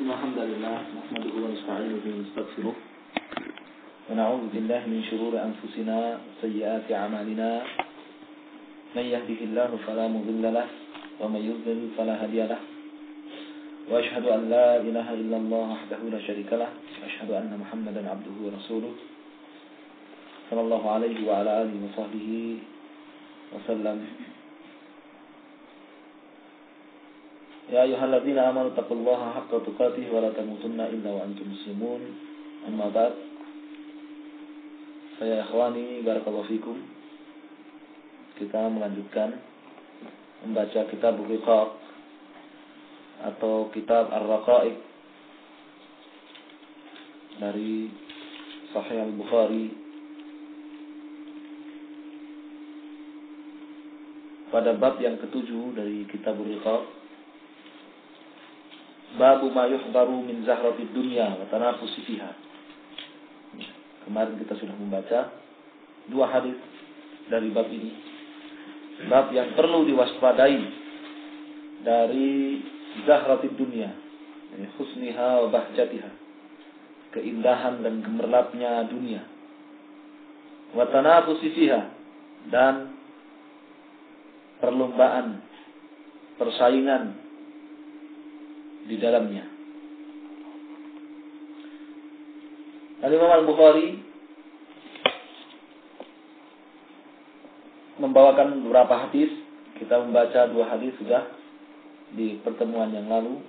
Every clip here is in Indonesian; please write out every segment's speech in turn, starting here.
إن الحمد لله نحمده ونستعينه ونستغفره ونعوذ بالله من شرور أنفسنا وسيئات أعمالنا من يهده الله فلا مضل له ومن يضلل فلا هادي له وأشهد أن لا إله إلا الله وحده لا شريك له وأشهد أن محمدا عبده ورسوله صلى الله عليه وعلى آله وصحبه وسلم. يا أيها الذين آمنوا اتقوا الله حق تقاته ولا تموتن إلا وأنتم مسلمون. أما بعد فيا إخواني barakallahu fikum, kita melanjutkan membaca kitab Riqaq atau kitab Ar-Raqa'iq dari Sahih Al-Bukhari pada bab yang ketujuh dari kitab Riqaq. Babu ma yuhbaru min zahratid dunya wa tanafusi fiha. Kemarin kita sudah membaca dua hadis dari bab ini. Bab yang perlu diwaspadai dari zahratid dunya, yani husniha wa bahjatiha, keindahan dan gemerlapnya dunia. Wa tanafusi fiha, dan perlombaan, persaingan di dalamnya. Al-Imam Al-Bukhari membawakan beberapa hadis. Kita membaca dua hadis sudah di pertemuan yang lalu.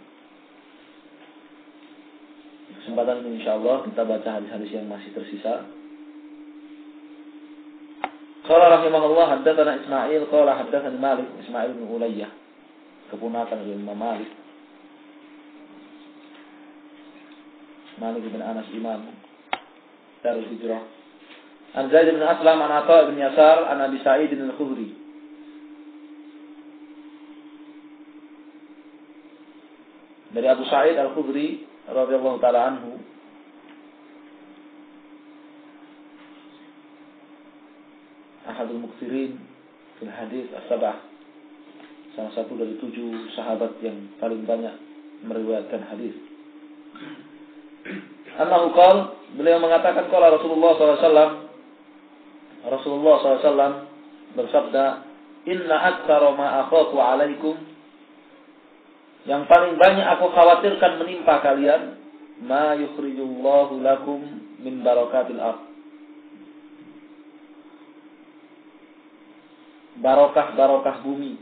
Kesempatan ini insyaallah kita baca hadis-hadis yang masih tersisa. Qala rahimahullah haddatsana Ismail qala haddatsani Malik Ismail bin Ulayyah, keponakan dari Imam Malik bin Anas Imam Darul Hijrah. An Zaid bin Aslam an Atha bin Yasar an Abi Sa'id Al-Khudri. Dari Abu Sa'id Al-Khudri radhiyallahu taala anhu, ahadul muksirin fil hadis as-sab'ah, salah satu dari 7 sahabat yang paling banyak meriwayatkan hadis. Annahu qala, beliau mengatakan qala Rasulullah SAW bersabda, inna aktsara ma akhafu alaikum, yang paling banyak aku khawatirkan menimpa kalian, ma yukhrijullahu lakum min barakatil ardh, barokah bumi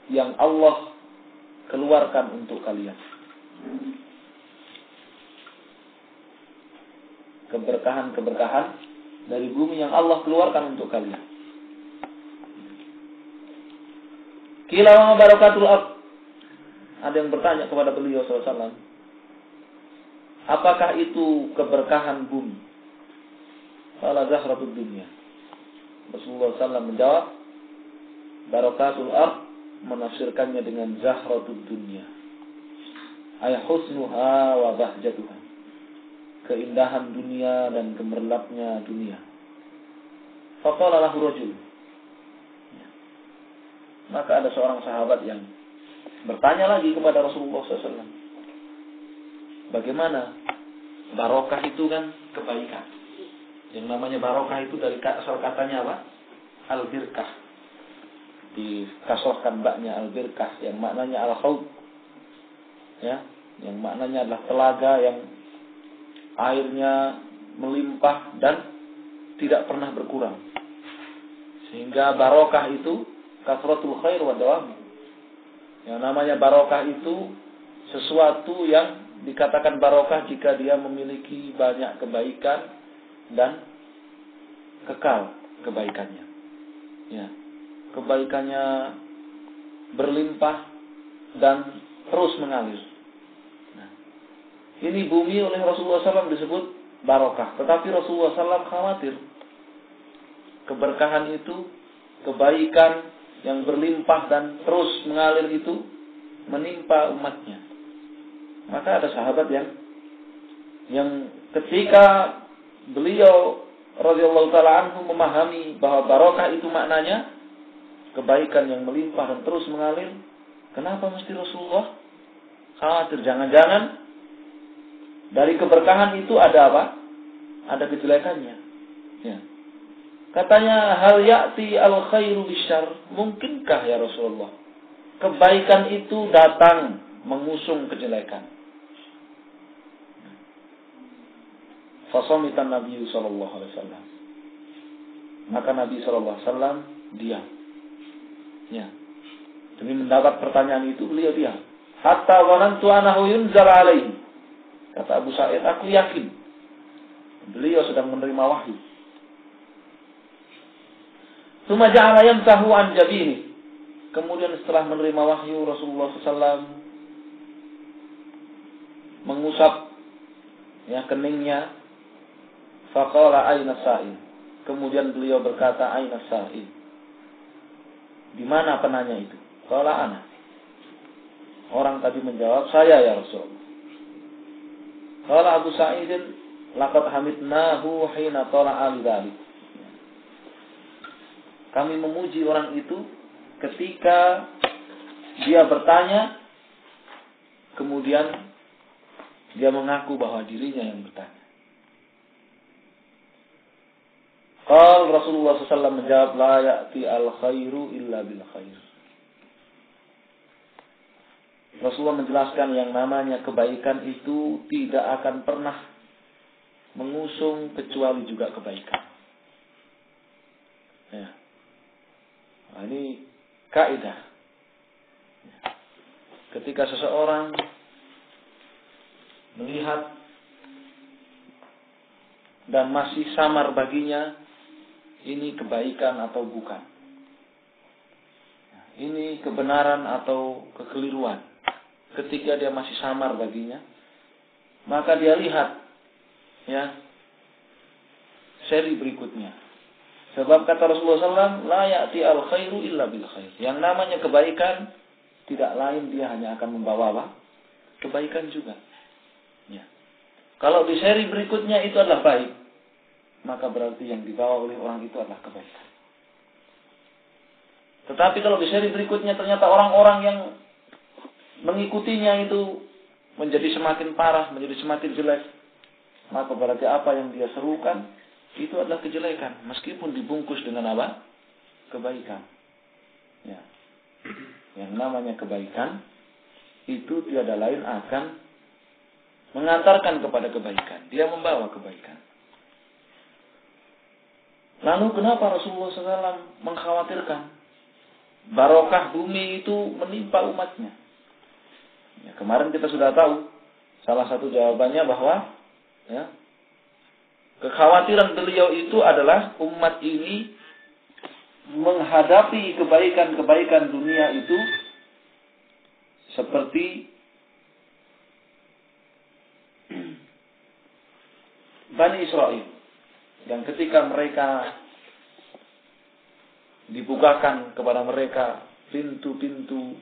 yang Allah keluarkan untuk kalian. Keberkahan dari bumi yang Allah keluarkan untuk kalian. Qila wa barakatul ardh. Ada yang bertanya kepada beliau SAW, apakah itu keberkahan bumi? Qala zahratud dunya. Rasulullah SAW menjawab, barakatul ardh menafsirkannya dengan zahratud dunya, ay husnuha wa bahjatuha, keindahan dunia dan gemerlapnya dunia. Faqala lahu rajul, maka ada seorang sahabat yang bertanya lagi kepada Rasulullah SAW, bagaimana barokah itu kan kebaikan. Yang namanya barokah itu dari asal katanya apa? Al-birkah. Dikasrohkan baknya al-birkah, yang maknanya al-khawd, ya, yang maknanya adalah telaga yang airnya melimpah dan tidak pernah berkurang. Sehingga barokah itu kasratul khair wa dawam. Yang namanya barokah itu sesuatu yang dikatakan barokah jika dia memiliki banyak kebaikan dan kekal kebaikannya. Ya, kebaikannya berlimpah dan terus mengalir. Ini bumi oleh Rasulullah SAW disebut barokah. Tetapi Rasulullah SAW khawatir keberkahan itu, kebaikan yang berlimpah dan terus mengalir itu menimpa umatnya. Maka ada sahabat yang ketika beliau radhiyallahu ta'ala anhu memahami bahwa barokah itu maknanya kebaikan yang melimpah dan terus mengalir, kenapa mesti Rasulullah khawatir jangan-jangan Dari keberkahan itu ada apa? Ada kejelekannya. Ya. Katanya, hal ya'ti al-khairu bisyarr. Mungkinkah ya Rasulullah? Kebaikan itu datang mengusung kejelekan. Fasamitan Nabi sallallahu alaihi wasallam. Maka Nabi sallallahu alaihi wasallam diam. Ya. Demi mendapat pertanyaan itu beliau diam. Hatta dhanantu annahu yunzal alaihi. Kata Abu Sa'id, aku yakin beliau sedang menerima wahyu. Tsumma ja'ala yamsahu an jabini. Kemudian setelah menerima wahyu, Rasulullah SAW mengusap keningnya. Faqala aina sa'il. Kemudian beliau berkata, aina sa'il. Di mana penanya itu? Qala ana. Orang tadi menjawab, saya ya Rasulullah. Qala Abu Sa'id, laqad hamidnahu hina tala'a lidzalik. Kami memuji orang itu ketika dia bertanya, kemudian dia mengaku bahwa dirinya yang bertanya. Qal Rasulullah SAW menjawab, la ya'ti al-khairu illa bil khair. Rasulullah menjelaskan yang namanya kebaikan itu tidak akan pernah mengusung kecuali juga kebaikan. Ya. Nah, ini kaidah. Ketika seseorang melihat dan masih samar baginya ini kebaikan atau bukan, ini kebenaran atau kekeliruan, ketika dia masih samar baginya, maka dia lihat seri berikutnya. Sebab kata Rasulullah SAW, la ya'ti al-khairu illa bil khair. Yang namanya kebaikan tidak lain dia hanya akan membawa apa? Kebaikan juga. Ya. Kalau di seri berikutnya itu adalah baik, maka berarti yang dibawa oleh orang itu adalah kebaikan. Tetapi kalau di seri berikutnya ternyata orang-orang yang mengikutinya itu menjadi semakin parah, menjadi semakin jelek, maka berarti apa yang dia serukan itu adalah kejelekan, meskipun dibungkus dengan apa? Kebaikan. Ya. Yang namanya kebaikan itu tiada lain akan mengantarkan kepada kebaikan. Dia membawa kebaikan. Lalu kenapa Rasulullah SAW mengkhawatirkan barokah bumi itu menimpa umatnya? Ya, kemarin kita sudah tahu salah satu jawabannya bahwa kekhawatiran beliau itu adalah umat ini menghadapi kebaikan-kebaikan dunia itu seperti Bani Israel, yang ketika mereka dibukakan kepada mereka pintu-pintu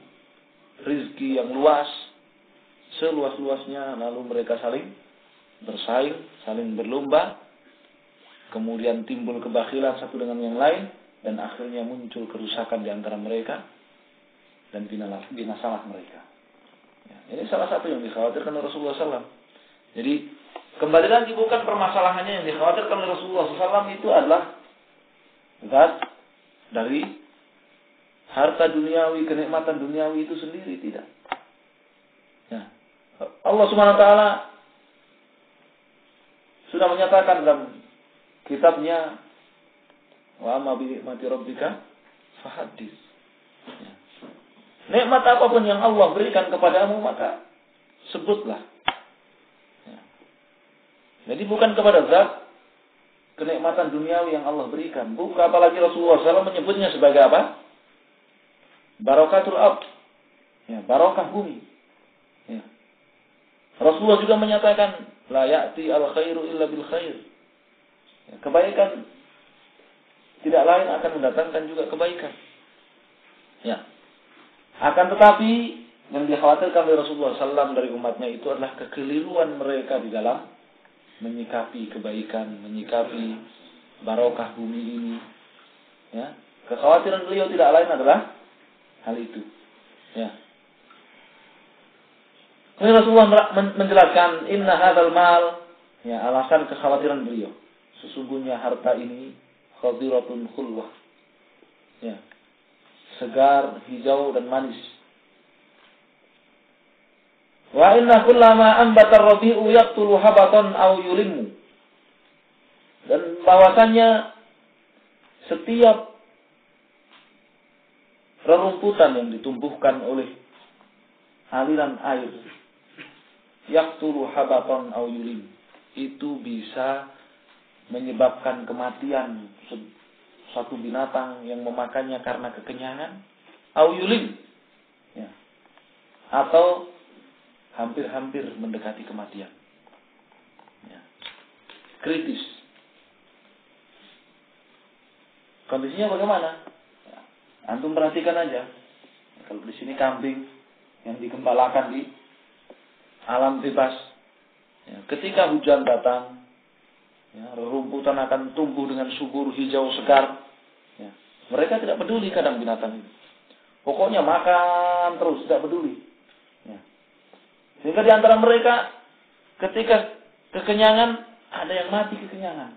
rizki yang luas, seluas-luasnya, lalu mereka saling bersaing, saling berlomba, kemudian timbul kebakhilan satu dengan yang lain, dan akhirnya muncul kerusakan di antara mereka dan binasalah mereka. Ya, ini salah satu yang dikhawatirkan oleh Rasulullah SAW. Jadi kembali lagi, bukan permasalahannya yang dikhawatirkan oleh Rasulullah SAW itu adalah zat dari harta duniawi, kenikmatan duniawi itu sendiri, tidak. Ya. Allah Subhanahu wa taala sudah menyatakan dalam kitabnya, wa amma bi nikmati rabbika fahaddits. Ya. Nikmat apapun yang Allah berikan kepadamu, maka sebutlah. Ya. Jadi bukan kepada zat kenikmatan duniawi yang Allah berikan. Bukan, apalagi Rasulullah SAW menyebutnya sebagai apa? Barokatul ard. Ya, barokah bumi. Ya. Rasulullah juga menyatakan, la ya'ti al-khairu illa bil khair. Ya, kebaikan tidak lain akan mendatangkan juga kebaikan. Ya. Akan tetapi yang dikhawatirkan oleh Rasulullah SAW dari umatnya itu adalah kekeliruan mereka di dalam menyikapi kebaikan, menyikapi barokah bumi ini. Ya. Kekhawatiran beliau tidak lain adalah hal itu. Ya. Rasulullah menjelaskan inna hadzal mal, ya, alasan kekhawatiran beliau. Sesungguhnya harta ini khadiratun khulwah. Ya. Segar, hijau dan manis. Wa inna kullama ambata ar-rabi'u yaqtulu habatan aw yulimmu. Dan bahwasannya setiap rerumputan yang ditumbuhkan oleh aliran air yaqtulu habatan aw yulim, itu bisa menyebabkan kematian satu binatang yang memakannya karena kekenyangan, aw yulim, ya, atau hampir-hampir mendekati kematian, ya, kritis. Kondisinya bagaimana? Ya, antum perhatikan aja. Kalau di sini kambing yang digembalakan di alam bebas, ya, ketika hujan datang, ya, rerumputan akan tumbuh dengan subur, hijau, segar. Ya, mereka tidak peduli kadang binatang itu. Pokoknya makan terus, tidak peduli. Ya. Sehingga di antara mereka ketika kekenyangan ada yang mati kekenyangan.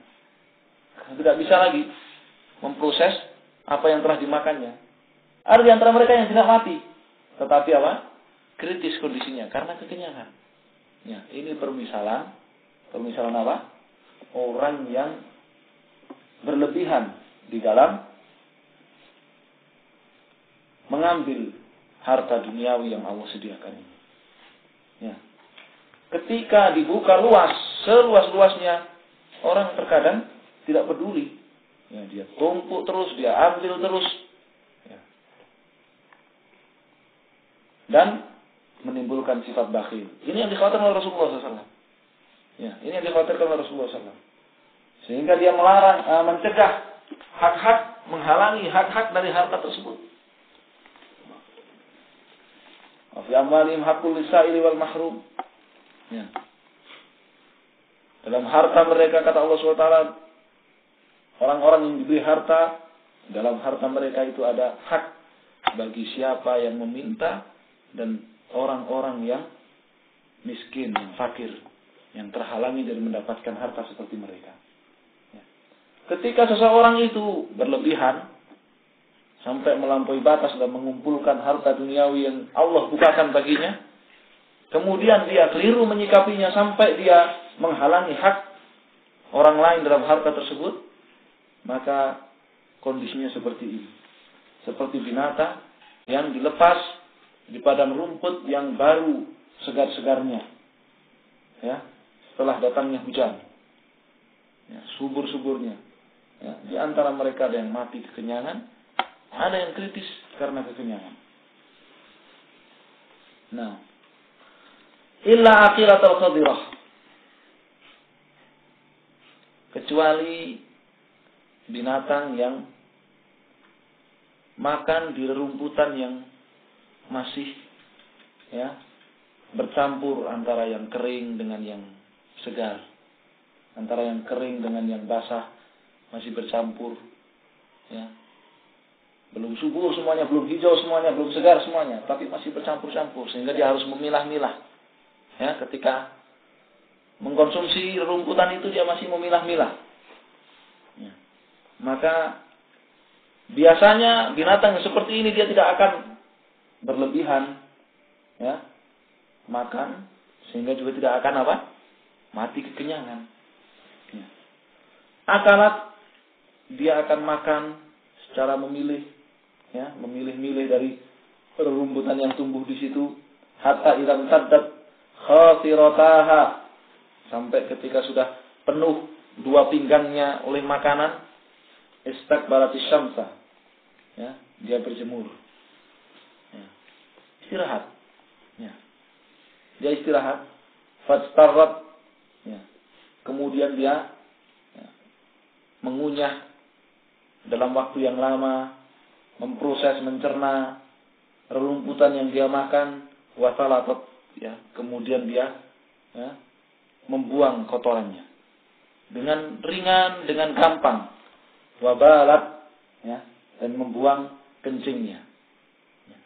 Tidak bisa lagi memproses apa yang telah dimakannya. Ada di antara mereka yang tidak mati, tetapi apa? Kritis kondisinya karena kekenyangan. Ya, ini permisalan apa? Orang yang berlebihan di dalam mengambil harta duniawi yang Allah sediakan ini. Ya. Ketika dibuka luas, seluas-luasnya, orang terkadang tidak peduli. Ya, dia tumpuk terus, dia ambil terus. Ya. Dan menimbulkan sifat bakhil. Ini yang dikhawatirkan oleh Rasulullah SAW. Ya, ini yang dikhawatirkan oleh Rasulullah SAW. Sehingga dia melarang, mencegah hak-hak, menghalangi hak-hak dari harta tersebut. Fi amwalihim haqqul lisaili wal mahrum. Ya. Dalam harta mereka, kata Allah SWT, orang-orang yang diberi harta, dalam harta mereka itu ada hak bagi siapa yang meminta dan orang-orang yang miskin, yang fakir, yang terhalangi dari mendapatkan harta seperti mereka. Ya. Ketika seseorang itu berlebihan sampai melampaui batas dan mengumpulkan harta duniawi yang Allah bukakan baginya, kemudian dia keliru menyikapinya sampai dia menghalangi hak orang lain dalam harta tersebut, maka kondisinya seperti ini. Seperti binatang yang dilepas di padang rumput yang baru segar-segarnya, ya, setelah datangnya hujan, ya, subur-suburnya. Ya, di antara mereka ada yang mati kekenyangan, ada yang kritis karena kekenyangan. Nah, illa aqilatul qadirah, kecuali binatang yang makan di rerumputan yang masih, ya, bercampur antara yang kering dengan yang segar, antara yang kering dengan yang basah, masih bercampur, ya. Belum subur semuanya, belum hijau semuanya, belum segar semuanya, tapi masih bercampur-campur, sehingga dia harus memilah-milah. Ya, ketika mengkonsumsi rumputan itu dia masih memilah-milah. Ya. Maka biasanya binatang yang seperti ini dia tidak akan berlebihan, ya, makan, sehingga juga tidak akan apa? Mati kekenyangan. Ya. Akalat, dia akan makan secara memilih, ya, memilih-milih dari rumputan yang tumbuh di situ, hatta idzam taddat khasirataha, sampai ketika sudah penuh dua pinggangnya oleh makanan, istakbaratis syamsa, ya, dia berjemur, ya, istirahat, ya, dia istirahat, fatstarrat, ya, kemudian dia, ya, mengunyah dalam waktu yang lama, memproses, mencerna rerumputan yang dia makan, wasalatot, ya, kemudian dia, ya, membuang kotorannya dengan ringan, dengan gampang, wabalat, ya, dan membuang kencingnya.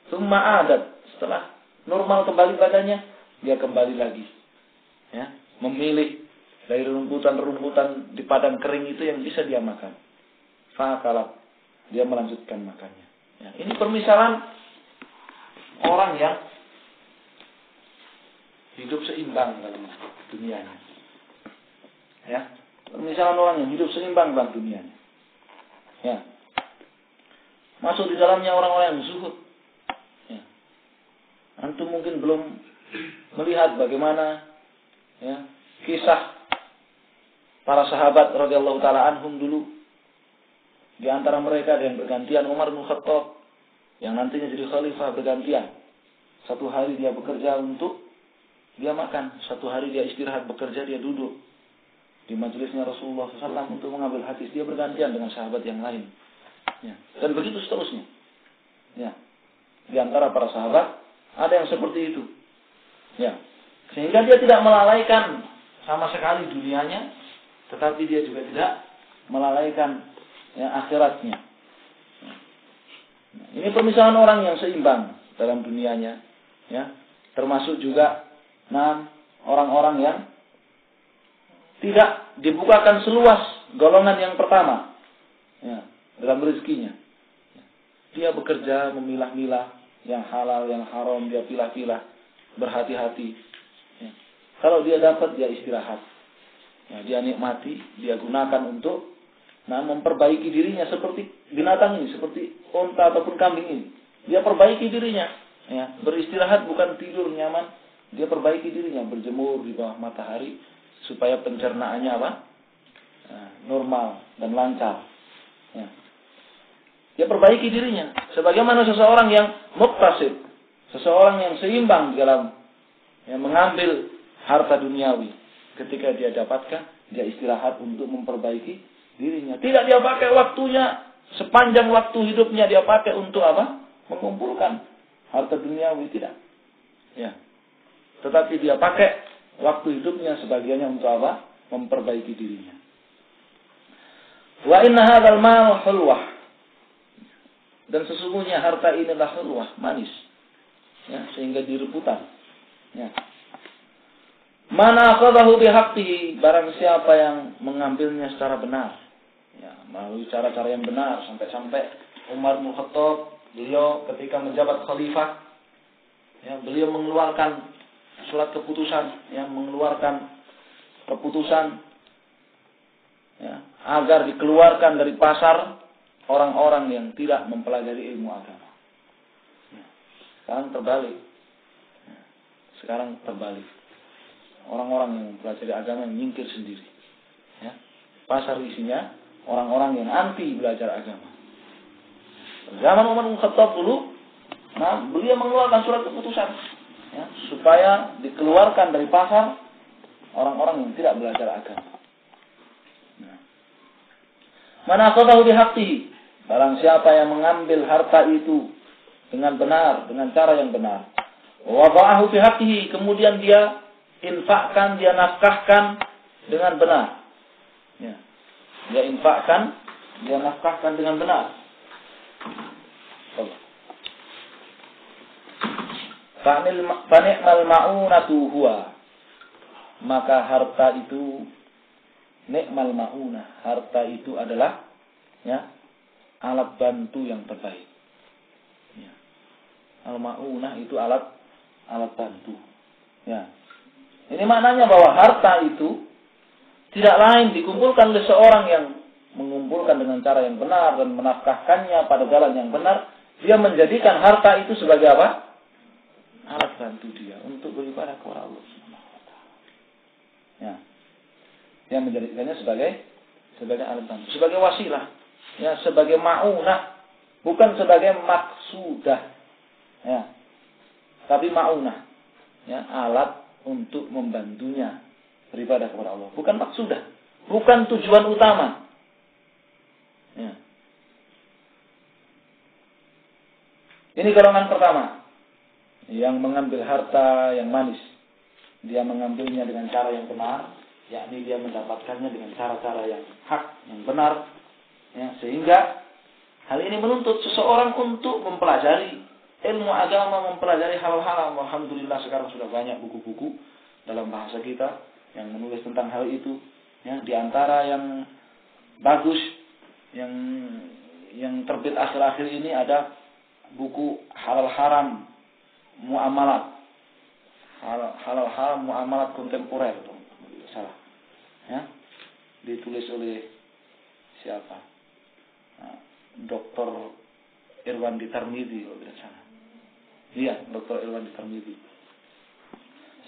Summa adat, setelah normal kembali badannya, dia kembali lagi. Ya, memilih dari rumputan-rumputan di padang kering itu yang bisa dia makan. Fa'akalat, dia melanjutkan makannya. Ya, ini permisalan orang yang hidup seimbang dalam dunianya. Ya, permisalan orang yang hidup seimbang dalam dunianya. Ya, masuk di dalamnya orang-orang yang zuhud. Ya. Antum mungkin belum melihat bagaimana ya, kisah para sahabat radhiyallahu taala anhum dulu. Di antara mereka ada yang bergantian Umar bin Khattab yang nantinya jadi khalifah bergantian. Satu hari dia bekerja untuk dia makan, satu hari dia istirahat bekerja, dia duduk di majelisnya Rasulullah SAW untuk mengambil hadis. Dia bergantian dengan sahabat yang lain. Ya. Dan begitu seterusnya. Ya. Di antara para sahabat ada yang seperti itu. Ya. Sehingga dia tidak melalaikan sama sekali dunianya, tetapi dia juga tidak melalaikan ya, akhiratnya. Nah, ini permisalan orang yang seimbang dalam dunianya. Ya. Termasuk juga orang-orang yang tidak dibukakan seluas golongan yang pertama. Ya. Dalam rezekinya. Dia bekerja memilah-milah yang halal, yang haram, dia pilah-pilah, berhati-hati. Ya. Kalau dia dapat, dia istirahat. Ya, dia nikmati, dia gunakan untuk memperbaiki dirinya seperti binatang ini, seperti unta ataupun kambing ini. Dia perbaiki dirinya. Ya. Beristirahat bukan tidur nyaman, dia perbaiki dirinya, berjemur di bawah matahari supaya pencernaannya apa? Normal dan lancar. Ya. Dia perbaiki dirinya. Sebagaimana seseorang yang muqtasid, seseorang yang seimbang dalam mengambil harta duniawi. Ketika dia dapatkan, dia istirahat untuk memperbaiki dirinya. Tidak dia pakai waktunya, sepanjang waktu hidupnya dia pakai untuk apa? Mengumpulkan harta duniawi, tidak. Ya. Tetapi dia pakai waktu hidupnya sebagiannya untuk apa? Memperbaiki dirinya. Wa inna hadzal mal hulwah. Dan sesungguhnya harta ini adalah hulwah, manis. Ya, sehingga direbutan. Ya. Mana akhadahu bihaqqihi, barang siapa yang mengambilnya secara benar. Ya, melalui cara-cara yang benar sampai-sampai Umar bin Khattab beliau ketika menjabat khalifah, ya, beliau mengeluarkan surat keputusan, yang mengeluarkan keputusan ya, agar dikeluarkan dari pasar orang-orang yang tidak mempelajari ilmu agama. Ya. Sekarang terbalik. Ya. Sekarang terbalik. Orang-orang yang mempelajari agama yang nyingkir sendiri. Ya. Pasar isinya orang-orang yang anti belajar agama. Zaman Umar bin Khattab dulu, beliau mengeluarkan surat keputusan ya, supaya dikeluarkan dari pasar orang-orang yang tidak belajar agama. Mana akhadahu bihaqqihi, barang siapa yang mengambil harta itu dengan benar, dengan cara yang benar. Wa wada'ahu bihaqqihi, kemudian dia infakkan, dia nafkahkan dengan benar. Ya. Dia infakkan, dia nafkahkan dengan benar. Fani'mal ma'unatu huwa, maka harta itu ni'mal ma'unah, harta itu adalah ya, alat bantu yang terbaik. Ya. Al-ma'unah itu alat bantu. Ya. Ini maknanya bahwa harta itu tidak lain dikumpulkan oleh seorang yang mengumpulkan dengan cara yang benar dan menafkahkannya pada jalan yang benar. Dia menjadikan harta itu sebagai apa? Alat bantu dia untuk beribadah kepada Allah Subhanahu wa taala. Ya. Dia menjadikannya sebagai alat bantu, sebagai wasilah, ya, sebagai ma'unah, bukan sebagai maksudah. Ya. Tapi ma'unah, ya, alat untuk membantunya beribadah kepada Allah, bukan maksudah, bukan tujuan utama. Ya. Ini golongan pertama yang mengambil harta yang manis. Dia mengambilnya dengan cara yang benar, yakni dia mendapatkannya dengan cara-cara yang hak, yang benar. Ya, sehingga hal ini menuntut seseorang untuk mempelajari ilmu agama, mempelajari hal haram. Alhamdulillah sekarang sudah banyak buku-buku dalam bahasa kita yang menulis tentang hal itu. Ya, di antara yang bagus yang terbit akhir-akhir ini ada buku halal haram muamalat. Halal haram muamalat kontemporer, salah. Ya. Ditulis oleh siapa? Dr. Irwandi Tarmizi kalau tidak salah. Iya, Dr. Irwandi Tarmizi.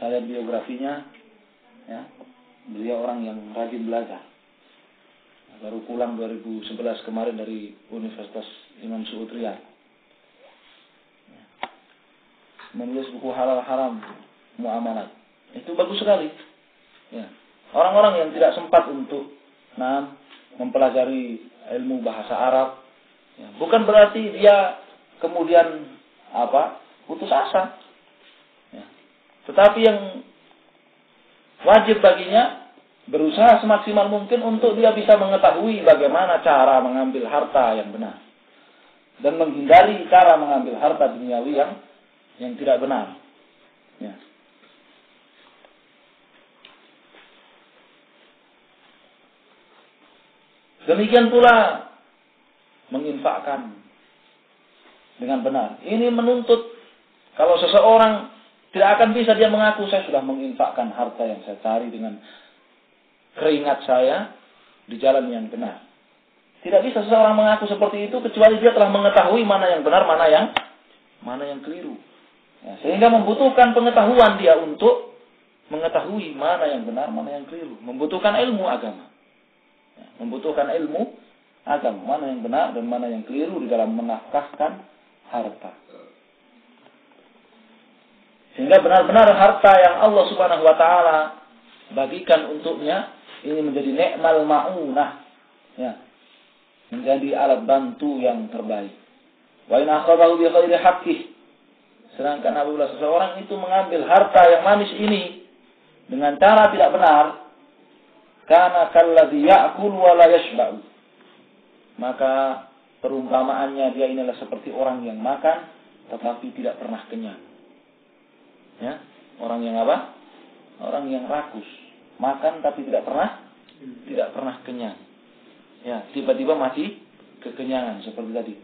Saya lihat biografinya, ya. Beliau orang yang rajin belajar. Baru pulang 2011 kemarin dari Universitas Imam Su'ud Riyadh. Ya. Menulis buku halal haram muamalat. Itu bagus sekali. Ya. Orang-orang yang tidak sempat untuk mempelajari ilmu bahasa Arab, ya, bukan berarti dia kemudian putus asa. Ya. Tetapi yang wajib baginya berusaha semaksimal mungkin untuk dia bisa mengetahui bagaimana cara mengambil harta yang benar dan menghindari cara mengambil harta duniawi yang tidak benar. Ya. Demikian pula menginfakkan dengan benar. Ini menuntut kalau seseorang tidak akan bisa dia mengaku saya sudah menginfakkan harta yang saya cari dengan keringat saya di jalan yang benar. Tidak bisa seseorang mengaku seperti itu kecuali dia telah mengetahui mana yang benar, mana yang keliru. Ya, sehingga membutuhkan pengetahuan dia untuk mengetahui mana yang benar, mana yang keliru. Membutuhkan ilmu agama. Ya, membutuhkan ilmu agama, mana yang benar dan mana yang keliru di dalam menafkahkan harta. Sehingga benar-benar harta yang Allah Subhanahu wa taala bagikan untuknya ini menjadi ni'mal ma'unah. Ya. Menjadi alat bantu yang terbaik. Wa in akhadahu bi ghairi haqqih. Sedangkan apabila seseorang itu mengambil harta yang manis ini dengan cara tidak benar, kana kalladzi ya'kul wa la yashba'u. Maka perumpamaannya dia inilah seperti orang yang makan tetapi tidak pernah kenyang. Ya, orang yang apa? Orang yang rakus, makan tapi tidak pernah kenyang. Ya, tiba-tiba mati kekenyangan seperti tadi.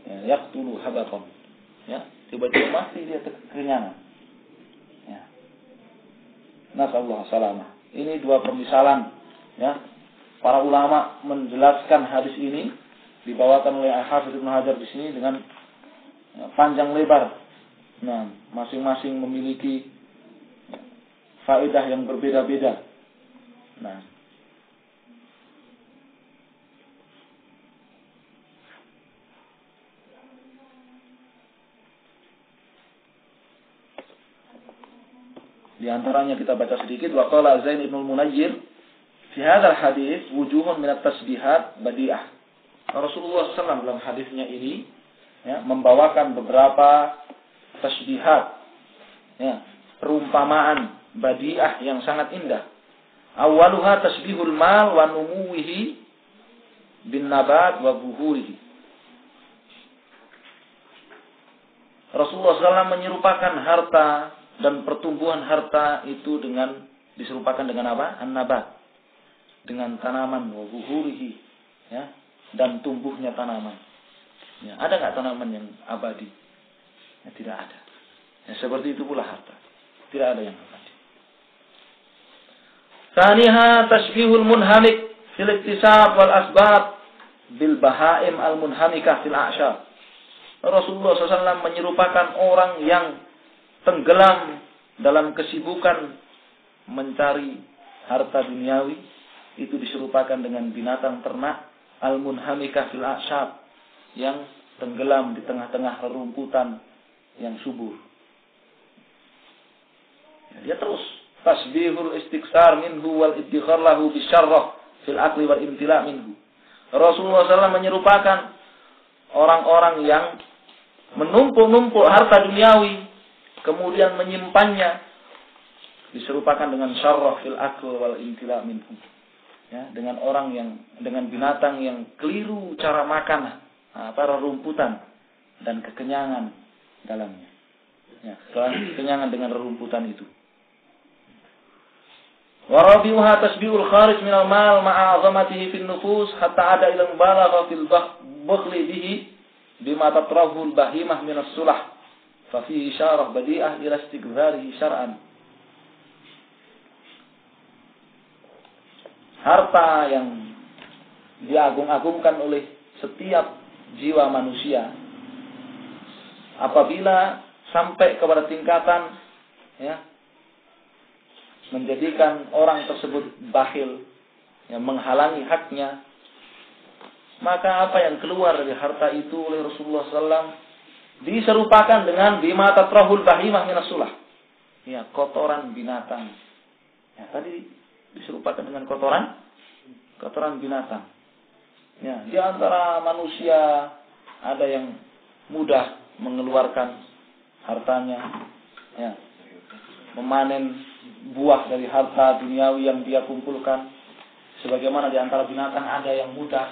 Ya, yaqtulu habaqan. Ya, tiba-tiba mati dia kekenyangan. Ya. Nasallahu salamah. Ini dua permisalan, ya. Para ulama menjelaskan hadis ini dibawakan oleh Al-Hafidz Ibnu Hajar di sini dengan panjang lebar. Nah, masing-masing memiliki faedah yang berbeda-beda. Nah, di antaranya kita baca sedikit. Wa qala Zain ibn al-Munayyir fi hadzal hadis wujuhun min at-tasbihat badi'ah. Rasulullah SAW dalam hadisnya ini ya, membawakan beberapa tasbihat, ya, perumpamaan badi'ah yang sangat indah. Awaluha tasbihul mal wa numuwihi bin nabat wa buhurihi. Rasulullah SAW menyerupakan harta dan pertumbuhan harta itu diserupakan dengan apa? An-nabat. Dengan tanaman wa buhurihi, ya, dan tumbuhnya tanaman. Ya, ada enggak tanaman yang abadi? Ya, tidak ada. Ya, seperti itu pula harta. Tidak ada yang abadi. Tsaniha tashbihul munhamik fil iktisab wal asbab bil bahaim al munhamikah fil a'syab. Rasulullah SAW menyerupakan orang yang tenggelam dalam kesibukan mencari harta duniawi, itu diserupakan dengan binatang ternak al-munhamikah fil a'syab yang tenggelam di tengah-tengah rerumputan yang subur. Ya, dia terus tasbihul istiksar minhu wal iddikhar lahu bisyarrah fil aqli wal imtila' minhu. Rasulullah SAW menyerupakan orang-orang yang menumpuk-numpuk harta duniawi kemudian menyimpannya, diserupakan dengan syarrah fil aqli wal imtila' minhu. Ya, dengan binatang yang keliru cara makan, rerumputan dan kekenyangan dalamnya. Ya, kenyangan dengan rerumputan itu. Wa rabi'uha tasbihul kharij minal mal ma'a 'azamatihi fin nufus hatta ada ila mubalagha fil bakhli bihi bima tatrahu al bahimah min as-sulah fa fihi isyarah badi'ah ila istighfarihi syar'an. Harta yang diagung-agungkan oleh setiap jiwa manusia apabila sampai kepada tingkatan ya menjadikan orang tersebut bakhil, yang menghalangi haknya, maka apa yang keluar dari harta itu oleh Rasulullah SAW diserupakan dengan bima tatrahul bahimah minas sulah, ya, kotoran binatang. Ya, tadi diserupakan dengan kotoran binatang. Ya, di antara manusia ada yang mudah mengeluarkan hartanya, ya, memanen buah dari harta duniawi yang dia kumpulkan. Sebagaimana di antara binatang ada yang mudah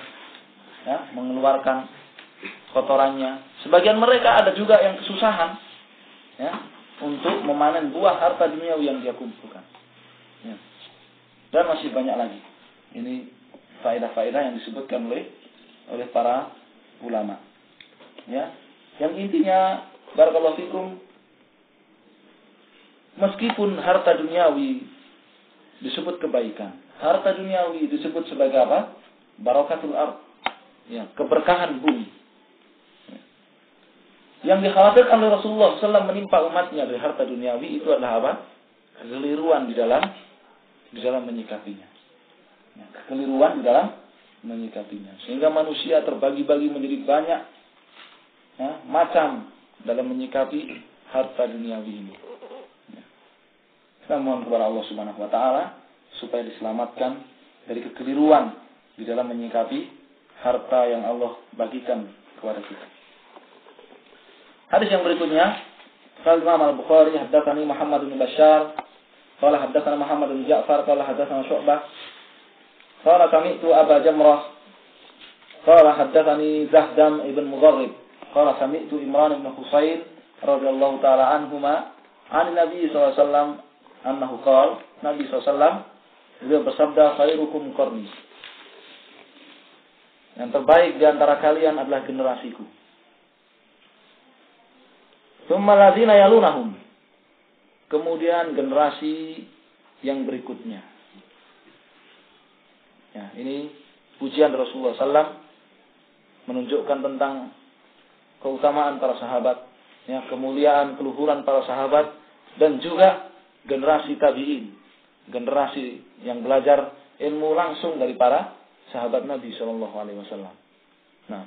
ya, mengeluarkan kotorannya. Sebagian mereka ada juga yang kesusahan ya, untuk memanen buah harta duniawi yang dia kumpulkan. Ya. Dan masih banyak lagi. Ini faedah-faedah yang disebutkan oleh para ulama. Ya. Yang intinya, barakallahu fikum, meskipun harta duniawi disebut kebaikan, harta duniawi disebut sebagai apa? Barakatul ard, ya, keberkahan bumi. Yang dikhawatirkan oleh Rasulullah SAW menimpa umatnya dari harta duniawi itu adalah apa? Kekeliruan di dalam menyikapinya. Ya, kekeliruan di dalam menyikapinya. Sehingga manusia terbagi-bagi menjadi banyak ya, macam dalam menyikapi harta duniawi ini. Kita mohon kepada Allah Subhanahu wa taala supaya diselamatkan dari kekeliruan di dalam menyikapi harta yang Allah bagikan kepada kita. Hadis yang berikutnya, qala Imam Al-Bukhari haddatsani Muhammad bin Bashar, qala haddatsana Muhammad bin Ja'far, qala haddatsana Syu'bah, qala sami'tu Aba Jamrah, qala haddatsani Zahdam ibn Mudharrib, qala sami'tu Imran bin Husayn radhiyallahu taala anhuma, an Nabi sallallahu alaihi wasallam annahu qala, Nabi SAW beliau bersabda, khairukum qarni, yang terbaik di antara kalian adalah generasiku. Tsumma ladzina yalunahum, kemudian generasi yang berikutnya. Ya, ini pujian Rasulullah SAW menunjukkan tentang keutamaan para sahabat, ya, kemuliaan, keluhuran para sahabat, dan juga generasi tabi'in, generasi yang belajar ilmu langsung dari para sahabat Nabi SAW. Nah,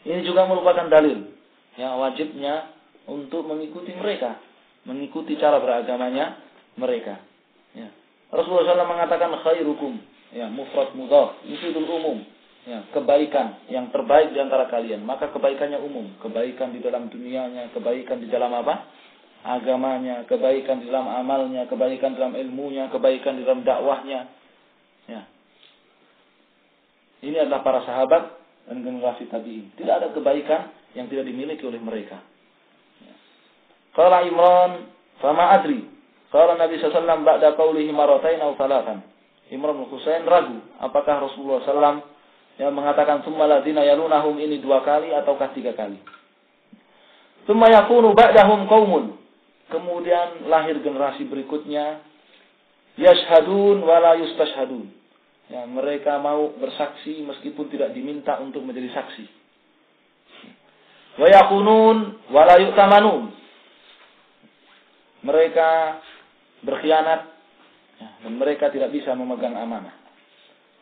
ini juga merupakan dalil, ya, wajibnya untuk mengikuti mereka, mengikuti cara beragamanya mereka. Ya. Rasulullah SAW mengatakan khairukum, ya, mufrad mudhaf, yufidul umum, ya, kebaikan yang terbaik di antara kalian, maka kebaikannya umum, kebaikan di dalam dunianya, kebaikan di dalam apa? Agamanya, kebaikan di dalam amalnya, kebaikan dalam ilmunya, kebaikan di dalam dakwahnya. Ya. Ini adalah para sahabat dan generasi tabi'in. Tidak ada kebaikan yang tidak dimiliki oleh mereka. Ya. Qala Imran, fama adri. Qala Nabi sallallahu alaihi wasallam ba'da qaulihi maratain aw thalathan. Imran bin Husain ragu apakah Rasulullah SAW yang mengatakan tsumma ladzina yalunahum ini 2 kali ataukah 3 kali. Tsumma yakunu ba'dahum qaumun, kemudian lahir generasi berikutnya, yashhadun wala yustashhadun, ya, mereka mau bersaksi meskipun tidak diminta untuk menjadi saksi. Wa yakunun wala yu'tamanun, mereka berkhianat, ya, dan mereka tidak bisa memegang amanah.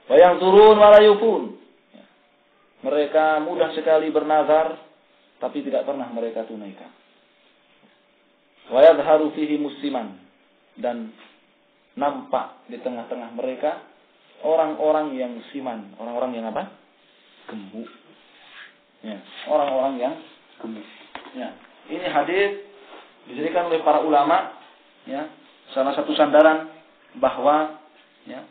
Wa yanzurun wala yufun, ya, mereka mudah sekali bernazar tapi tidak pernah mereka tunaikan. Wa yadharu fihi musliman, dan nampak di tengah-tengah mereka orang-orang yang siman, orang-orang yang apa? Gemuk. Ya, orang-orang yang gemuk. Ya, ini hadis dijadikan oleh para ulama, ya, salah satu sandaran bahwa, ya,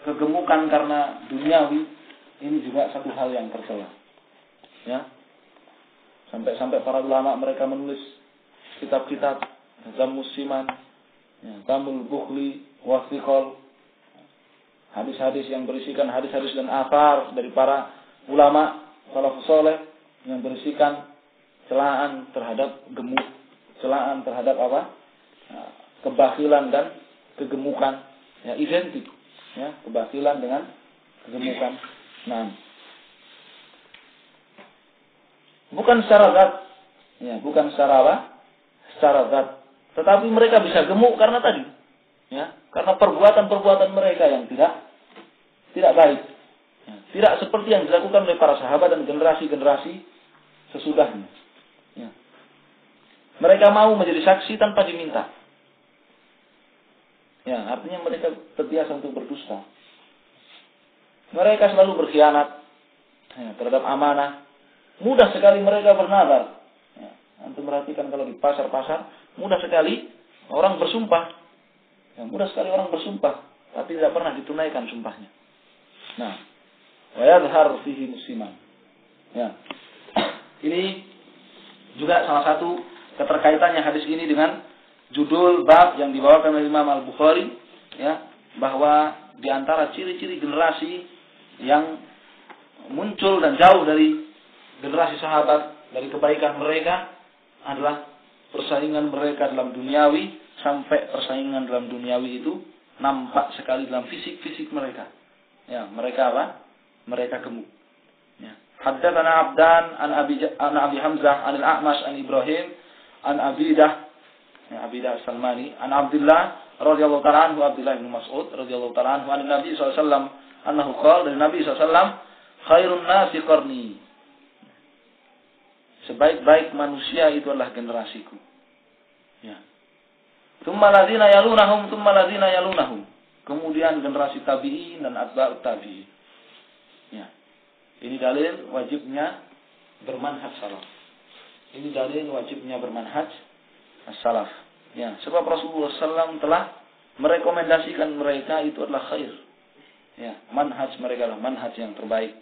kegemukan karena duniawi ini juga satu hal yang tercela. Ya. Sampai-sampai para ulama mereka menulis kitab-kitab Zammus Siman, Tamul Bukhli, Wathiqol, hadis-hadis yang berisikan hadis-hadis dan athar dari para ulama salafus saleh yang berisikan celaan terhadap gemuk, celaan terhadap kebakilan dan kegemukan. Ya, identik. Ya, kebakilan dengan kegemukan. Nah, bukan secara zat, ya, bukan secara secara zat, tetapi mereka bisa gemuk karena tadi, ya, karena perbuatan-perbuatan mereka yang tidak baik, ya, tidak seperti yang dilakukan oleh para sahabat dan generasi-generasi sesudahnya. Ya. Mereka mau menjadi saksi tanpa diminta. Ya, artinya mereka terbiasa untuk berdusta. Mereka selalu berkhianat, ya, terhadap amanah. Mudah sekali mereka bernazar. Ya, antum perhatikan kalau di pasar-pasar, mudah sekali orang bersumpah. Ya, mudah sekali orang bersumpah, tapi tidak pernah ditunaikan sumpahnya. Nah, wa yadhhar fihi musliman. Ya. Ini juga salah satu keterkaitannya hadis ini dengan judul bab yang dibawakan oleh Imam Al-Bukhari, ya, bahwa di antara ciri-ciri generasi yang muncul dan jauh dari generasi sahabat, dari kebaikan mereka adalah persaingan mereka dalam duniawi, sampai persaingan dalam duniawi itu nampak sekali dalam fisik-fisik mereka. Ya, mereka apa? Mereka gemuk. Ya. Haddatsana Abdan an Abi Hamzah an Al-A'mash an Ibrahim an Abidah, ya, Abidah Salmani an Abdullah radhiyallahu ta'ala anhu, Abdullah bin Mas'ud radhiyallahu ta'ala anhu, an Nabi sallallahu alaihi wasallam annahu qala, dari Nabi sallallahu alaihi wasallam, khairun nasi qarni, sebaik-baik manusia itu adalah generasiku. Ya. Tsumma ladzina yalunahum, tsumma ladzina yalunahum. Kemudian generasi tabi'in dan atba'ut tabi'in. Ya. Ini dalil wajibnya bermanhaj salaf. Ini dalil wajibnya bermanhaj as-salaf. Ya, sebab Rasulullah SAW telah merekomendasikan mereka itu adalah khair. Ya, manhaj mereka adalah manhaj yang terbaik.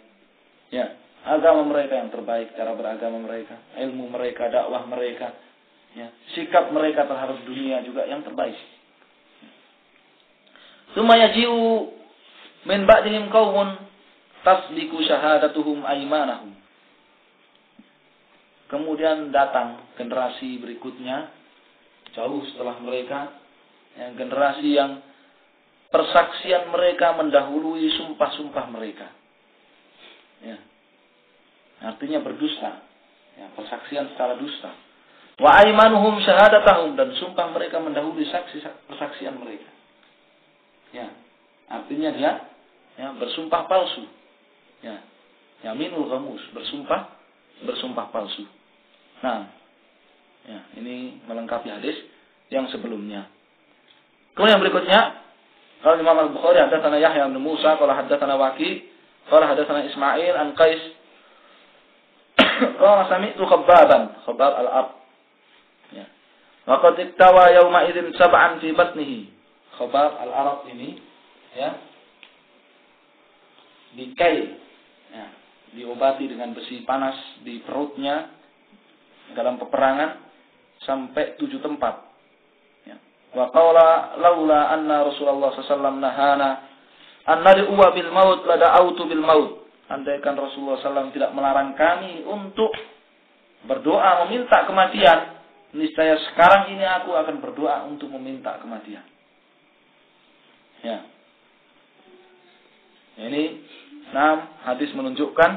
Ya, agama mereka yang terbaik, cara beragama mereka, ilmu mereka, dakwah mereka, ya, sikap mereka terhadap dunia juga yang terbaik. Tsumma yaji'u min ba'dihim qaumun tasbiqu syahadatuhum aymanahum. Kemudian datang generasi berikutnya jauh setelah mereka, ya, generasi yang persaksian mereka mendahului sumpah-sumpah mereka. Ya. Artinya berdusta, ya, persaksian secara dusta. Wa aymanuhum syahadatahum, dan sumpah mereka mendahului persaksian mereka. Ya, artinya dia, ya, bersumpah palsu. Ya, yaminul ghamus, bersumpah palsu. Nah, ya, ini melengkapi hadis yang sebelumnya. Kemudian yang berikutnya, kalau Imam Al-Bukhari haddatsana Yahya bin Musa, qala haddatsana Waqi, qala haddatsana Ismail an Qais, qala sami'tu Khabbab al-Ab. Ya. Wa qad iktawa yawma idzin sab'an fi batnihi. Khabbab al-Arab ini, ya, dikai, ya, diobati dengan besi panas di perutnya dalam peperangan sampai 7 tempat. Ya. Wa qala laula anna Rasulullah sallallahu alaihi wasallam nahana an nad'u bil maut la da'autu bil maut. Andaikan Rasulullah SAW tidak melarang kami untuk berdoa meminta kematian, niscaya sekarang ini aku akan berdoa untuk meminta kematian. Ya. Ini 6 hadis menunjukkan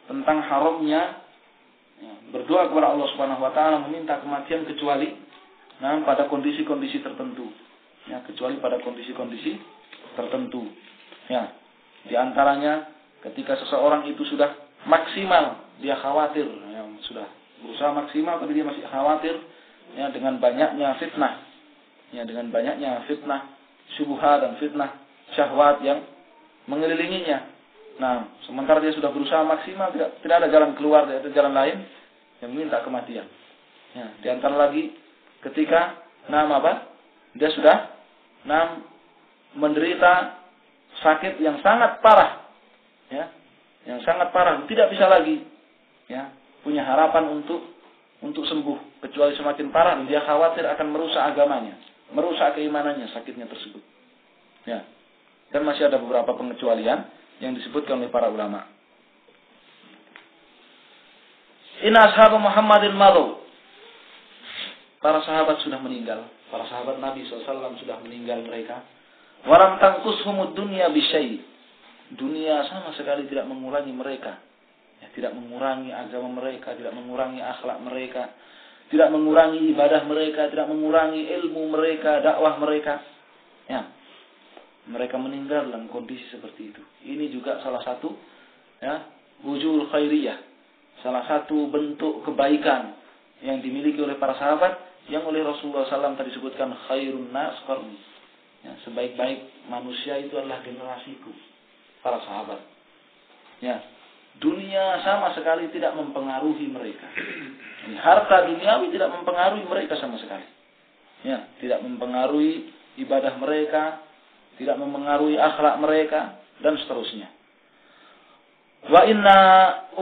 tentang haramnya, ya, berdoa kepada Allah Subhanahu wa taala meminta kematian kecuali pada kondisi-kondisi tertentu. Ya, kecuali pada kondisi-kondisi tertentu. Ya. Di antaranya ketika seseorang itu sudah maksimal, dia khawatir, ya, sudah berusaha maksimal tapi dia masih khawatir, ya, dengan banyaknya fitnah. Ya, dengan banyaknya fitnah syubhat dan fitnah syahwat yang mengelilinginya. Nah, sementara dia sudah berusaha maksimal, tidak ada jalan keluar, tidak ada jalan lain, yang meminta kematian. Ya, di antara lagi ketika dia sudah menderita sakit yang sangat parah, ya, yang sangat parah, tidak bisa lagi, ya, punya harapan untuk untuk sembuh, kecuali semakin parah dia khawatir akan merusak agamanya, merusak keimanannya sakitnya tersebut. Ya. Dan masih ada beberapa pengecualian yang disebutkan oleh para ulama. Inna ashab Muhammadin malu. Para sahabat sudah meninggal. Para sahabat Nabi SAW sudah meninggal mereka. Walam tangkushumud dunya bisyai. Dunia sama sekali tidak mengurangi mereka. Ya, tidak mengurangi agama mereka, tidak mengurangi akhlak mereka, tidak mengurangi ibadah mereka, tidak mengurangi ilmu mereka, dakwah mereka. Ya. Mereka meninggal dalam kondisi seperti itu. Ini juga salah satu ya, wujul khairiyah. Salah satu bentuk kebaikan yang dimiliki oleh para sahabat yang oleh Rasulullah SAW tadi disebutkan khairun nas qarni. Ya, sebaik-baik manusia itu adalah generasiku, para sahabat. Ya. Dunia sama sekali tidak mempengaruhi mereka. Harta duniawi tidak mempengaruhi mereka sama sekali. Ya, tidak mempengaruhi ibadah mereka, tidak mempengaruhi akhlak mereka, dan seterusnya. Wa inna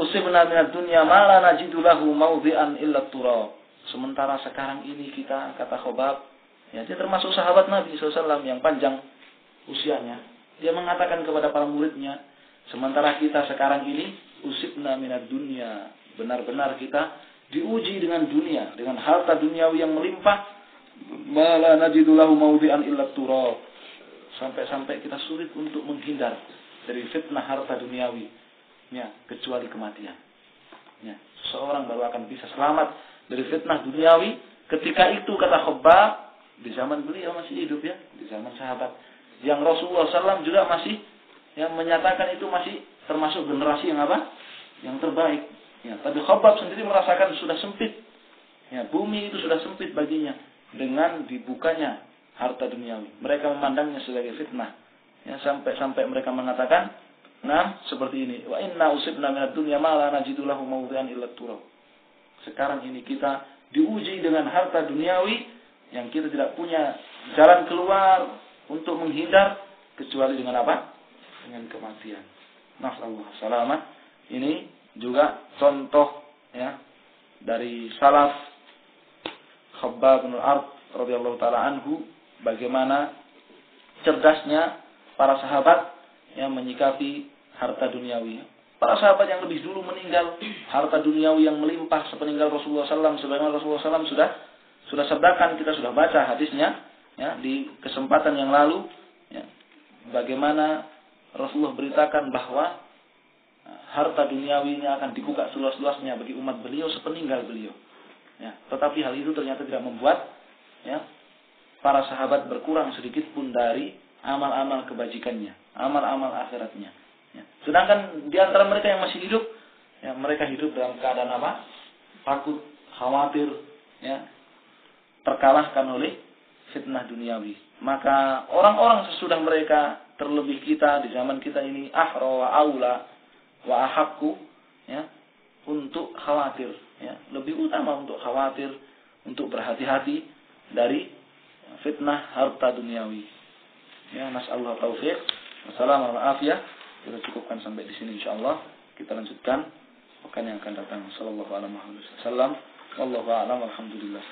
usibna minad dunya ma la najidu lahu mawdi'an illa turab. Sementara sekarang ini kita, kata Khobab, ya, dia termasuk sahabat Nabi SAW yang panjang usianya. Dia mengatakan kepada para muridnya, sementara kita sekarang ini usibna minad dunya, benar-benar kita diuji dengan dunia, dengan harta duniawi yang melimpah, ma la najidu lahu mawdi'an illa turab. Sampai-sampai kita sulit untuk menghindar dari fitnah harta duniawi, ya, kecuali kematian. Ya, seorang baru akan bisa selamat dari fitnah duniawi ketika itu, kata Khabbab, di zaman beliau masih hidup, ya, di zaman sahabat yang Rasulullah SAW juga masih yang menyatakan itu masih termasuk generasi yang apa? Yang terbaik. Ya, tapi Khabbab sendiri merasakan sudah sempit. Ya, bumi itu sudah sempit baginya dengan dibukanya harta duniawi. Mereka memandangnya sebagai fitnah. Ya, sampai mereka mengatakan, nah, seperti ini. Wa inna usibna minad dunya ma la najidu lahu mawdi'an illa turab. Sekarang ini kita diuji dengan harta duniawi yang kita tidak punya jalan keluar untuk menghindar kecuali dengan apa? Dengan kematian. Nasallahu salamat. Ini juga contoh, ya, dari salaf Khabbab bin al-Ard radhiyallahu taala anhu, bagaimana cerdasnya para sahabat yang menyikapi harta duniawi. Para sahabat yang lebih dulu meninggal, harta duniawi yang melimpah sepeninggal Rasulullah SAW, sebagaimana Rasulullah SAW sudah sabdakan, kita sudah baca hadisnya, ya, di kesempatan yang lalu, ya, bagaimana Rasulullah beritakan bahwa harta duniawi ini akan dibuka seluas-luasnya bagi umat beliau sepeninggal beliau. Ya, tetapi hal itu ternyata tidak membuat, ya, para sahabat berkurang sedikit pun dari amal-amal kebajikannya, amal-amal akhiratnya. Ya. Sedangkan di antara mereka yang masih hidup, ya, mereka hidup dalam keadaan apa? Takut, khawatir, ya, terkalahkan oleh fitnah duniawi. Maka orang-orang sesudah mereka, terlebih kita di zaman kita ini, ahra wa aula wa ahakku, ya, untuk khawatir, ya, lebih utama untuk khawatir, untuk berhati-hati dari fitnah harta duniawi. Ya, nas'alullah taufiq. Wassalamualaikum warahmatullahi wabarakatuh. Kita cukupkan sampai di sini insyaallah. Kita lanjutkan pekan yang akan datang. Sallallahu alaihi wasallam. Wallahu a'lam. Alhamdulillah.